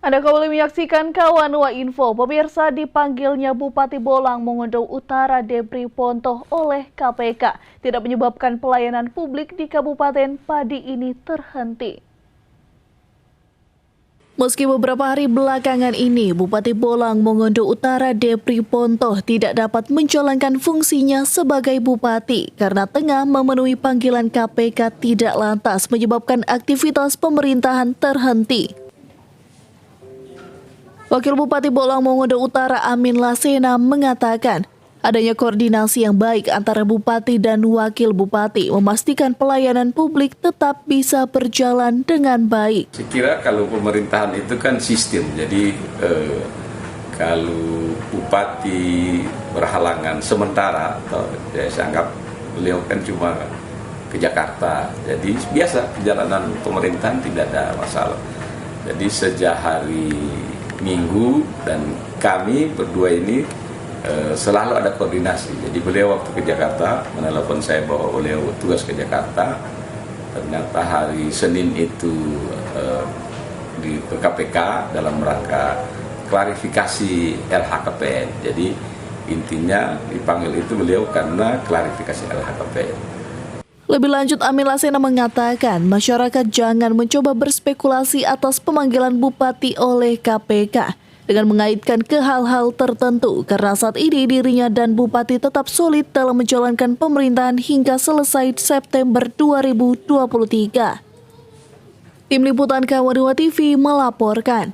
Anda kembali menyaksikan Kawanua Info. Pemirsa, dipanggilnya Bupati Bolang Mongondo Utara Debri Pontoh oleh KPK tidak menyebabkan pelayanan publik di Kabupaten Padi ini terhenti. Meski beberapa hari belakangan ini Bupati Bolang Mongondo Utara Debri Pontoh tidak dapat menjalankan fungsinya sebagai bupati karena tengah memenuhi panggilan KPK tidak lantas menyebabkan aktivitas pemerintahan terhenti. Wakil Bupati Bolang Mongondo Utara Amin Lasena mengatakan adanya koordinasi yang baik antara Bupati dan Wakil Bupati memastikan pelayanan publik tetap bisa berjalan dengan baik. Saya kira kalau pemerintahan itu kan sistem, jadi kalau Bupati berhalangan sementara, atau saya anggap beliau kan cuma ke Jakarta, jadi biasa perjalanan pemerintahan tidak ada masalah. Jadi sejak hari Minggu dan kami berdua ini selalu ada koordinasi. Jadi beliau waktu ke Jakarta menelepon saya bahwa beliau tugas ke Jakarta. Ternyata hari Senin itu di KPK dalam rangka klarifikasi LHKPN. Jadi intinya dipanggil itu beliau karena klarifikasi LHKPN. Lebih lanjut, Amin Lasena mengatakan masyarakat jangan mencoba berspekulasi atas pemanggilan bupati oleh KPK dengan mengaitkan ke hal-hal tertentu karena saat ini dirinya dan bupati tetap solid dalam menjalankan pemerintahan hingga selesai September 2023. Tim Liputan Kawanua TV melaporkan.